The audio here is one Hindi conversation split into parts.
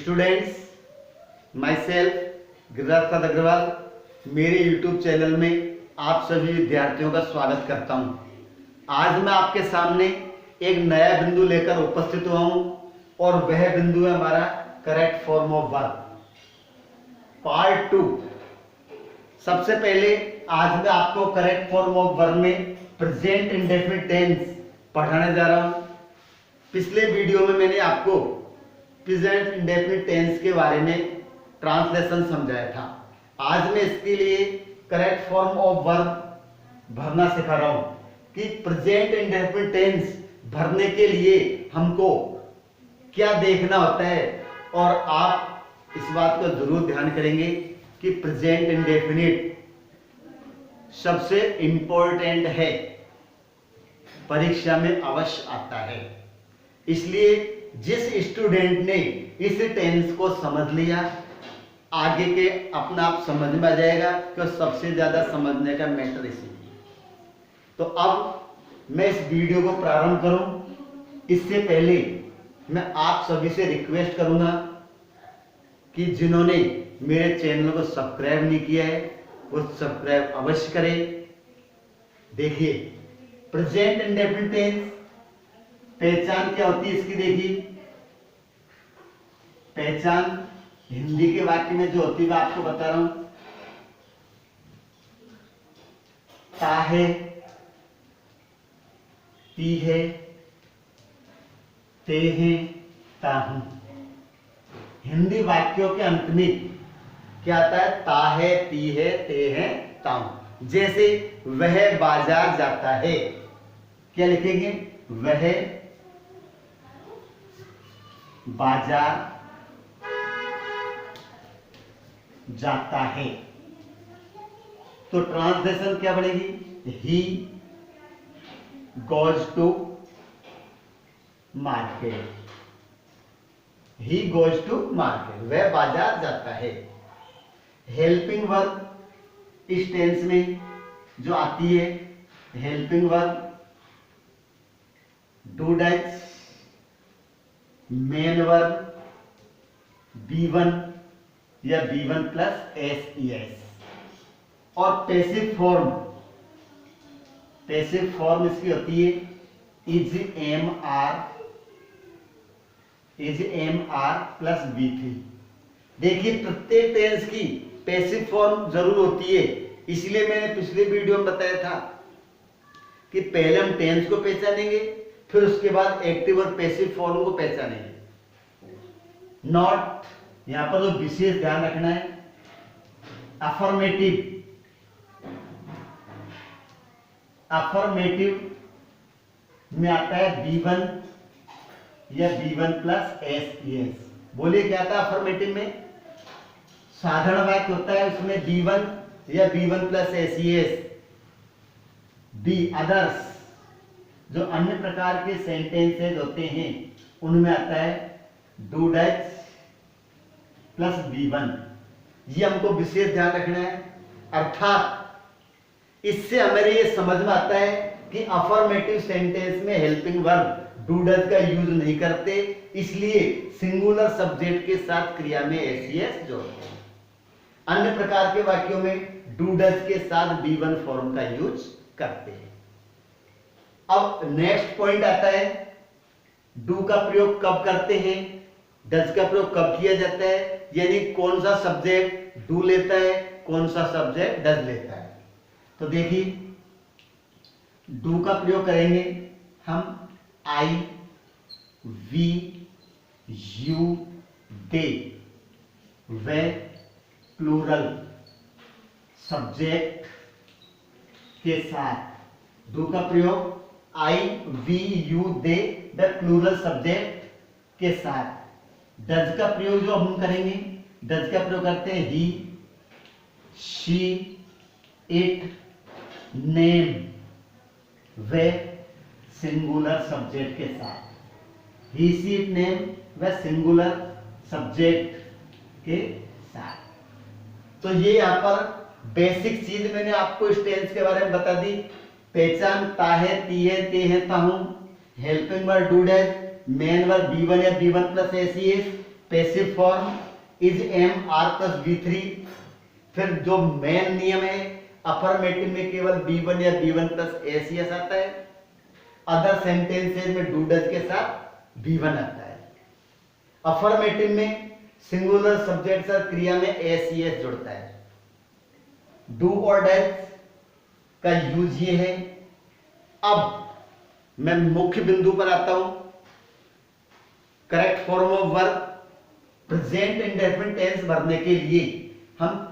स्टूडेंट्स, माई सेल्फ गिरिराज प्रसाद अग्रवाल, मेरे यूट्यूब चैनल में आप सभी विद्यार्थियों का स्वागत करता हूं। आज मैं आपके सामने एक नया बिंदु लेकर उपस्थित हुआ हूं और वह बिंदु है हमारा correct form of verb part 2। सबसे पहले आज मैं आपको करेक्ट फॉर्म ऑफ वर्ब में प्रेजेंट इंडेफिनिट टेंस पढ़ाने जा रहा हूं। पिछले वीडियो में मैंने आपको प्रेजेंट इंडेफिनिट टेंस के बारे में ट्रांसलेशन समझाया था। आज मैं इसके लिए करेक्ट फॉर्म ऑफ वर्ब भरना सिखा रहा हूं कि प्रेजेंट इंडेफिनिट टेंस भरने के लिए हमको क्या देखना होता है, और आप इस बात को जरूर ध्यान करेंगे कि प्रेजेंट इंडेफिनिट सबसे इंपॉर्टेंट है, परीक्षा में अवश्य आता है। इसलिए जिस स्टूडेंट ने इस टेंस को समझ लिया, आगे के अपना आप समझ में आ जाएगा कि सबसे ज्यादा समझने का मैटर इसी। तो अब मैं इस वीडियो को प्रारंभ करूं, इससे पहले मैं आप सभी से रिक्वेस्ट करूंगा कि जिन्होंने मेरे चैनल को सब्सक्राइब नहीं किया है वो सब्सक्राइब अवश्य करें। देखिए, प्रेजेंट इंडेफिनिट टेंस पहचान क्या होती है इसकी। देखिए, पहचान हिंदी के वाक्य में जो होती है मैं आपको बता रहा हूं। ता है, ती है, ते हैं, ता हूं। हिंदी वाक्यों के अंत में क्या आता है? ता है, ती है, ते है, ता हूं। जैसे वह बाजार जाता है, क्या लिखेंगे? वह बाजार जाता है। तो ट्रांसलेशन क्या बनेगी? He goes to market. He goes to market, वह बाजार जाता है। हेल्पिंग वर्ब इस टेंस में जो आती है, helping verb do does, main verb B1 या B1 प्लस SES, और पैसिव फॉर्म इसकी होती है is am are plus B3। देखिए, प्रत्येक टेंस की पैसिव फॉर्म जरूर होती है। इसलिए मैंने पिछले वीडियो में बताया था कि पहले हम टेंस को पहचानेंगे, फिर उसके बाद एक्टिव और पैसिव फॉर्म को पहचानेंगे। नॉट, यहां पर तो विशेष ध्यान रखना है। अफर्मेटिव में आता है B1 या B1 प्लस SES। बोलिए, क्या आता है अफर्मेटिव में? साधारण वाक्य होता है, उसमें B1 या B1 plus SES। Be others, जो अन्य प्रकार के सेंटेंसेज होते हैं उनमें आता है डू डज प्लस B1। ये हमको विशेष ध्यान रखना है। अर्थात इससे हमें ये समझ में आता है कि अफर्मेटिव सेंटेंस में हेल्पिंग वर्ब डू डज का यूज नहीं करते, इसलिए सिंगुलर सब्जेक्ट के साथ क्रिया में SES जोड़ते हैं। अन्य प्रकार के वाक्यों में डू डज के साथ B1 फॉर्म का यूज करते हैं। अब नेक्स्ट पॉइंट आता है, डू का प्रयोग कब करते हैं, डज का प्रयोग कब किया जाता है, यानी कौन सा सब्जेक्ट डू लेता है, कौन सा सब्जेक्ट डज लेता है। तो देखिए, डू का प्रयोग करेंगे हम आई, वी, यू, दे, वे प्लूरल सब्जेक्ट के साथ। डू का प्रयोग I, we, you, they, the plural subject के साथ। डज का प्रयोग जो हम करेंगे, डज का प्रयोग करते हैं ही, शी, इट, नेम, वे सिंगुलर सब्जेक्ट के साथ। ही, शी, इट, नेम वे सिंगुलर सब्जेक्ट के साथ। तो ये यहां पर बेसिक चीज मैंने आपको इस टेंस के बारे में बता दी। पहचान ता है, ती है, ते है, ता हूं। Helping verb do does, main verb B1 या B1 plus SES, passive form is am are plus B3। फिर जो मेन नियम है, अफर्मेटिव में केवल B1 या B1 प्लस एस आता है, अदर सेंटेंसेज में डू डज के साथ B1 आता है। अफर्मेटिव में सिंगुलर सब्जेक्ट और क्रिया में एस जुड़ता है। डू और डज का यूज ये है। अब मैं मुख्य बिंदु पर आता हूं। Correct form of verb present indefinite tense भरने के लिए हम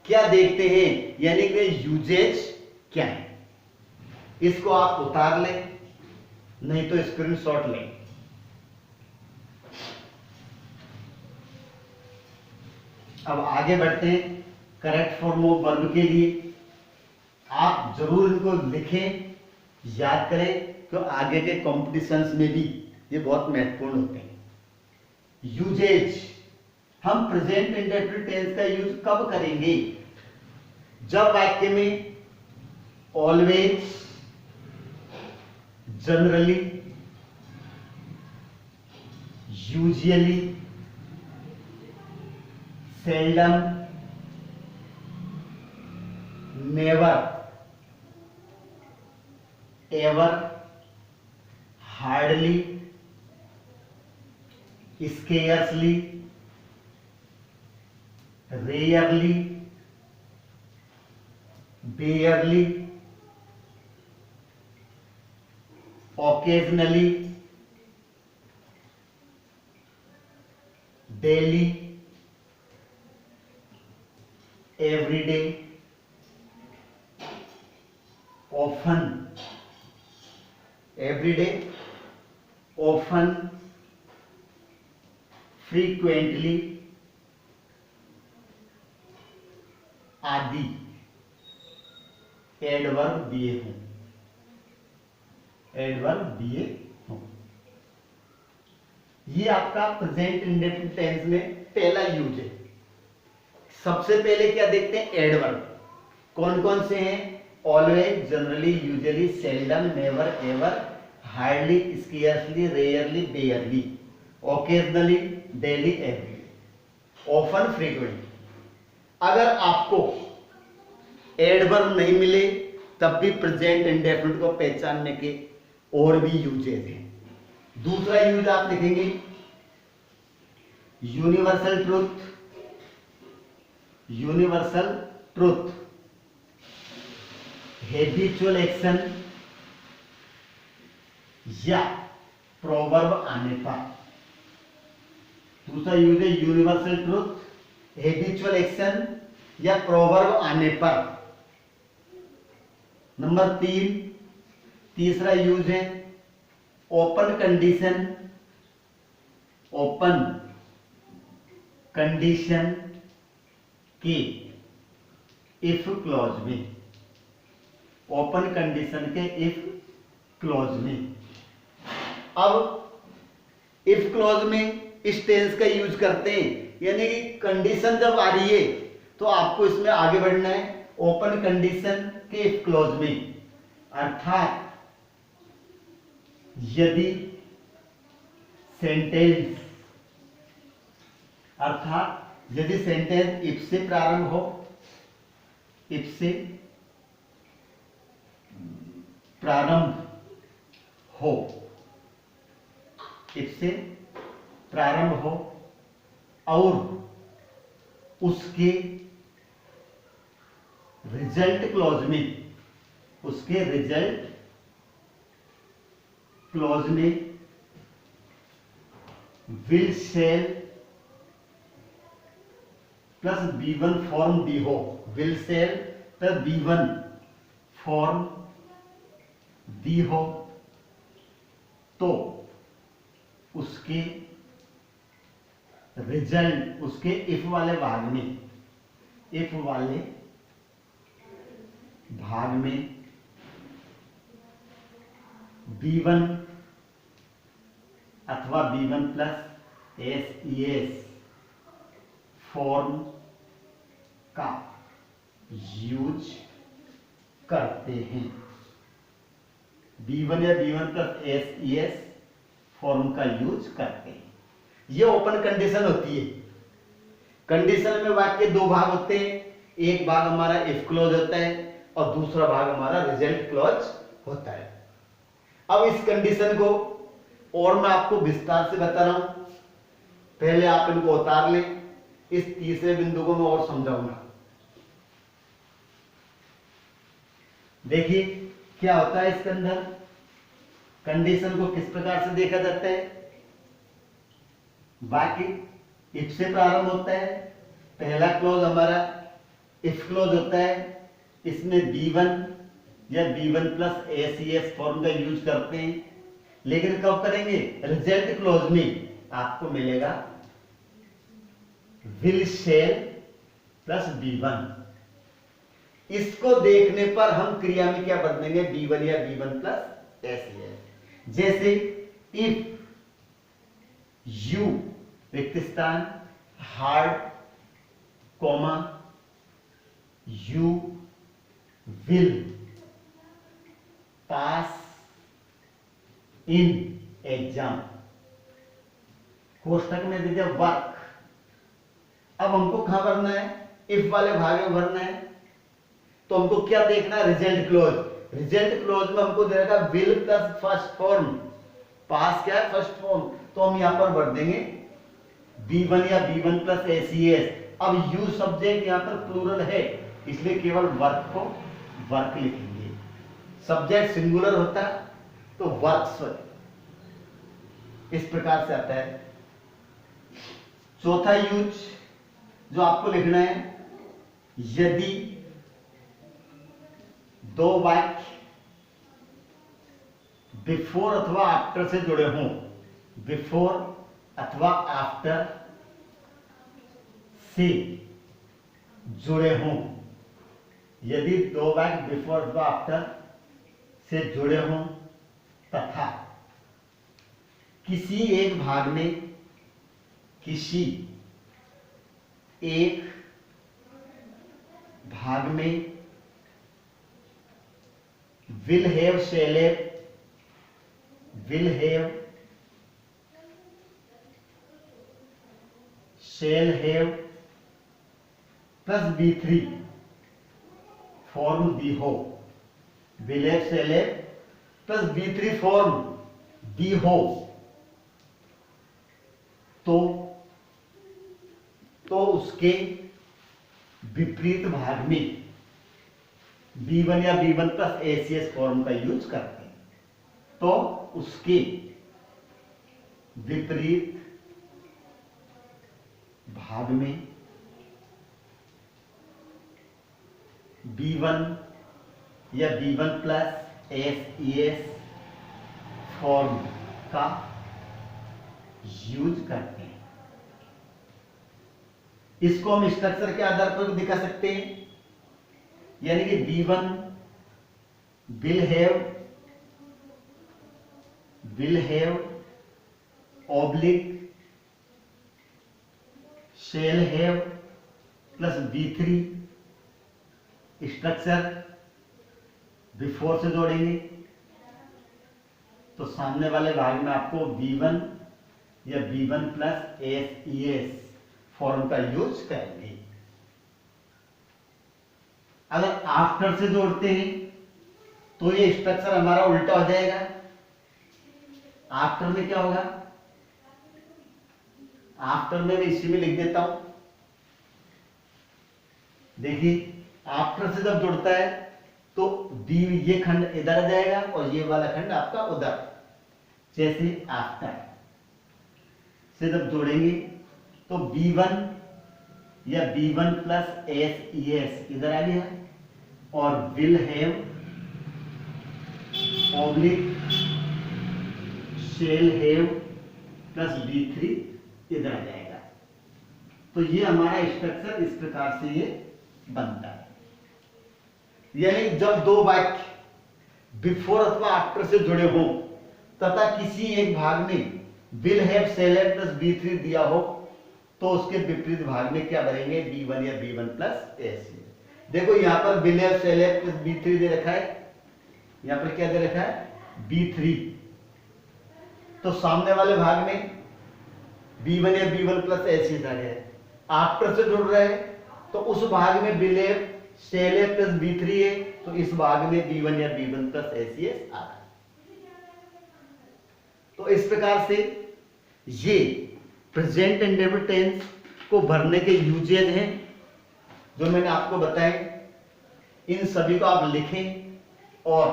क्या देखते हैं, यानी कि यूजेज क्या है। इसको आप उतार लें, नहीं तो स्क्रीनशॉट लें। अब आगे बढ़ते हैं। करेक्ट फॉर्म ऑफ वर्ब के लिए आप जरूर इनको लिखें, याद करें, तो आगे के कॉम्पिटिशन्स में भी ये बहुत महत्वपूर्ण होते हैं। यूजेज, हम प्रेजेंट इंडेफिनिट टेंस का यूज कब करेंगे? जब वाक्य में always, generally, usually, seldom, never, ever, hardly, scarcely, rarely, बेयरली, occasionally, daily, everyday, often, everyday, often, frequently आदि एडवर्ब दिए हों, एडवर्ब दिए हों। ये आपका प्रेजेंट इंडेफिनिट टेंस में पहला यूज है। सबसे पहले क्या देखते हैं? एडवर्ब। कौन कौन से हैं? Always, generally, usually, seldom, never, ever, hardly, scarcely, rarely, बेयरली, occasionally, daily, every, often, frequently. अगर आपको एडवर्ब नहीं मिले तब भी प्रेजेंट इंडेफिनिट को पहचानने के और भी यूजेज हैं। दूसरा यूज आप लिखेंगे universal truth, universal truth, habitual action या प्रोवर्ब आने पर। दूसरा यूज है यूनिवर्सल ट्रुथ, हैबिचुअल एक्शन या प्रोवर्ब आने पर। नंबर 3, तीसरा यूज है ओपन कंडीशन, ओपन कंडीशन के इफ क्लॉज में, ओपन कंडीशन के इफ क्लॉज में। अब इफ क्लॉज में इस टेंस का यूज करते हैं, यानी कि कंडीशन जब आ रही है तो आपको इसमें आगे बढ़ना है ओपन कंडीशन के इफ क्लॉज में। अर्थात यदि सेंटेंस, अर्थात यदि सेंटेंस इफ से प्रारंभ हो, इफ से प्रारंभ हो, इफ से प्रारंभ हो और उसके रिजल्ट क्लॉज में, उसके रिजल्ट क्लॉज में will shall plus B1 form दी हो, will shall plus B1 form दी हो तो उसके रिजल्ट, उसके इफ वाले भाग में, इफ वाले भाग में B1 अथवा B1 प्लस एस फॉर्म का यूज करते हैं। B1 या B1 प्लस एस फॉर्म का यूज करते हैं। ये ओपन कंडीशन होती है। कंडीशन में वाक्य दो भाग होते हैं, एक भाग हमारा इफ क्लोज होता है और दूसरा भाग हमारा रिजल्ट क्लोज होता है। अब इस कंडीशन को और मैं आपको विस्तार से बता रहा हूं, पहले आप इनको उतार लें, इस तीसरे बिंदु को मैं और समझाऊंगा। देखिए क्या होता है इसके अंदर, कंडीशन को किस प्रकार से देखा जाता है। वाक्य इफ से प्रारंभ होता है, पहला क्लोज हमारा इफ क्लोज होता है, इसमें B1 या B1 प्लस ACS फॉर्म का यूज करते हैं, लेकिन कब करेंगे, रिजल्ट क्लोज में आपको मिलेगा विल शेल प्लस B1। इसको देखने पर हम क्रिया में क्या बदलेंगे, B1 या B1 प्लस ACS। जैसे इफ यू रिक्त स्थान hard comma you will pass in exam, कोष्टक में दे दिया वर्क। अब हमको कहां भरना है, इफ वाले भाग में भरना है, तो हमको क्या देखना है, रिजल्ट क्लोज। रिजल्ट क्लोज में हमको दे रखा विल प्लस फर्स्ट फॉर्म, पास क्या है, फर्स्ट फॉर्म, तो हम यहां पर भर देंगे B1 या B1 प्लस ACS। अब यू सब्जेक्ट यहां पर प्लूरल है, इसलिए केवल वर्क को वर्क लिखेंगे। सब्जेक्ट सिंगुलर होता तो वर्क्स इस प्रकार से आता है। चौथा यूज जो आपको लिखना है, यदि दो वाक्य बिफोर अथवा आफ्टर से जुड़े हों, बिफोर अथवा आफ्टर से जुड़े हों, यदि दो वाक्य बिफोर अथवा आफ्टर से जुड़े हों तथा किसी एक भाग में, किसी एक भाग में will have shall have, will have shall have plus B3 form दी हो, will have shall have plus B3 form दी हो, तो उसके विपरीत भाग में B1 या B1 प्लस ACS फॉर्म का यूज करते हैं। तो उसके विपरीत भाग में B1 या B1 प्लस ACS फॉर्म का यूज करते हैं। इसको हम स्ट्रक्चर के आधार पर दिखा सकते हैं, यानी कि B1 will have oblique shell have plus B3 structure before से जोड़ेंगे, तो सामने वाले भाग में आपको B1 या B1 प्लस ACS फॉर्म का यूज करेंगे। अगर आफ्टर से जोड़ते हैं तो ये स्ट्रक्चर हमारा उल्टा हो जाएगा। आफ्टर में क्या होगा, आफ्टर में मैं इसी में लिख देता हूं, देखिए आफ्टर से जब जुड़ता है तो ये खंड इधर आ जाएगा और ये वाला खंड आपका उधर। जैसे आफ्टर से जब जोड़ेंगे तो B1 या B1 प्लस ACS इधर आ गया और will have oblique shell have plus B3 इधर आ जाएगा। तो ये हमारा स्ट्रक्चर इस प्रकार से ये बनता है। यानी जब दो वाक्य बिफोर अथवा आफ्टर से जुड़े हों तथा किसी एक भाग में will have shall have plus B3 दिया हो, तो उसके विपरीत भाग में क्या बनेंगे, B1 या B1 प्लस ACS। देखो यहां पर will have shall have plus B3 दे रखा है, यहां पर क्या दे रखा है, B3। तो सामने वाले भाग में B1 या B1 प्लस एसियस आ गया है। आफ्टर से जुड़ रहा है तो उस भाग में बिलेव सेले प्लस B3 है, तो इस भाग में B1 या B1 प्लस एसियस आ रहा है। तो इस प्रकार से ये प्रेजेंट इंडेफिनिट टेंस को भरने के यूजेज हैं जो मैंने आपको बताए। इन सभी को आप लिखें और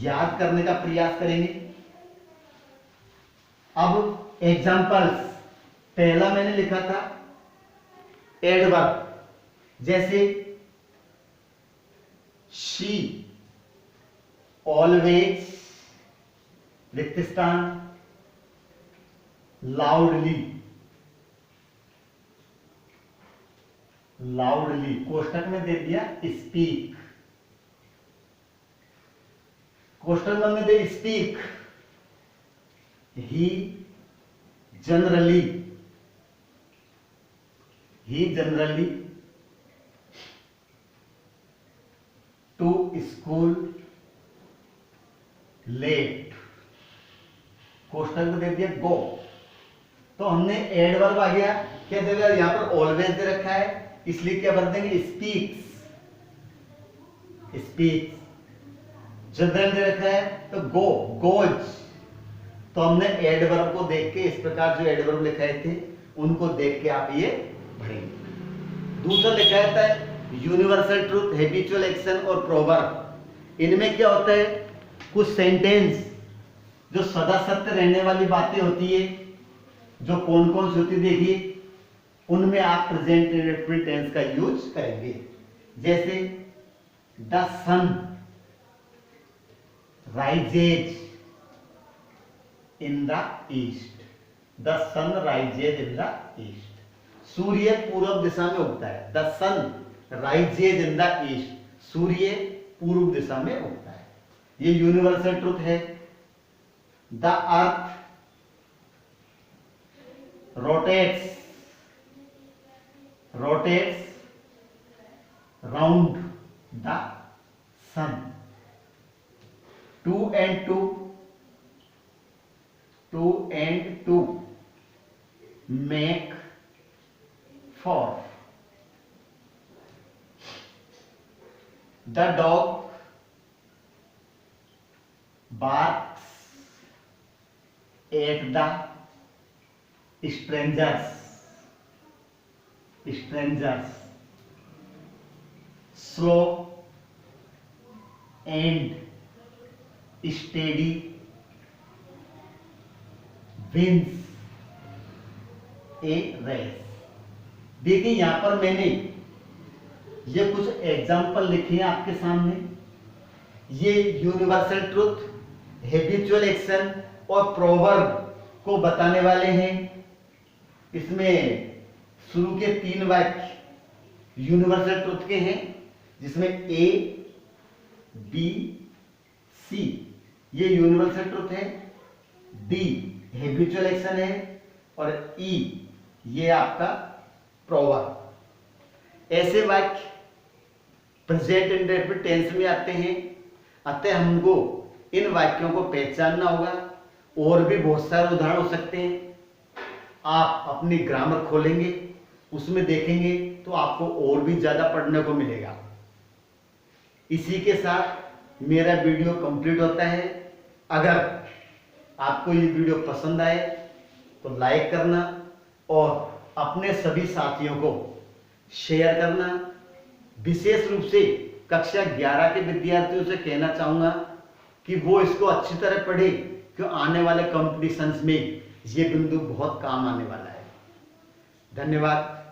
याद करने का प्रयास करेंगे। अब एग्जांपल्स, पहला मैंने लिखा था एडवर्ब, जैसे शी ऑलवेज रिक्त स्थान लाउडली, लाउडली कोष्टक में दे दिया स्पीक, कोष्टक में they speak, he generally, he generally to school late, कोष्टक में दे दिया गो। तो हमने एडवर्ब आ गया, क्या देगा, यहां पर ऑलवेज दे रखा है इसलिए क्या भर देंगे, स्पीक्स, स्पीक्स। जनरल दे रखा है तो गो, गोज। तो हमने एडवर्ब को देख के इस प्रकार जो एडवर्ब लिखाए थे उनको देख के आप ये भरेंगे। दूसरा लिखा है यूनिवर्सल ट्रूथ, हैबिचुअल एक्शन और प्रोवर्ब। इनमें क्या होता है, कुछ सेंटेंस जो सदा सत्य रहने वाली बातें होती है, जो कौन कौन सी होती देखिए, उनमें आप प्रेजेंट इंडेफिनिट टेंस का यूज करेंगे। जैसे the sun rises in the east, the sun rises in the east, सूर्य पूर्व दिशा में उगता है। The sun rises in the east, सूर्य पूर्व दिशा में उगता है। ये यूनिवर्सल ट्रूथ है। The earth rotates, rotates round the sun. 2 and 2 make 4. The dog barks at the strangers. Slow and steady wins a race. देखिए यहां पर मैंने ये कुछ एग्जाम्पल लिखे हैं आपके सामने। ये यूनिवर्सल ट्रूथ, हैबिचुअल एक्शन और प्रोवर्ब को बताने वाले हैं। इसमें शुरू के 3 वाक्य यूनिवर्सल ट्रूथ के हैं, जिसमें ए बी सी ये यूनिवर्सल ट्रूथ है, डी हैबिचुअल एक्शन है और ई ये आपका प्रोवर्ब। ऐसे वाक्य प्रेजेंट इंडेफिनिट टेंस में आते हैं। अतः हमको इन वाक्यों को पहचानना होगा। और भी बहुत सारे उदाहरण हो सकते हैं। आप अपनी ग्रामर खोलेंगे, उसमें देखेंगे तो आपको और भी ज्यादा पढ़ने को मिलेगा। इसी के साथ मेरा वीडियो कंप्लीट होता है। अगर आपको ये वीडियो पसंद आए तो लाइक करना और अपने सभी साथियों को शेयर करना। विशेष रूप से कक्षा 11 के विद्यार्थियों से कहना चाहूंगा कि वो इसको अच्छी तरह पढ़े, क्यों आने वाले कॉम्पिटिशन्स में ये बिंदु बहुत काम आने वाला है। धन्यवाद।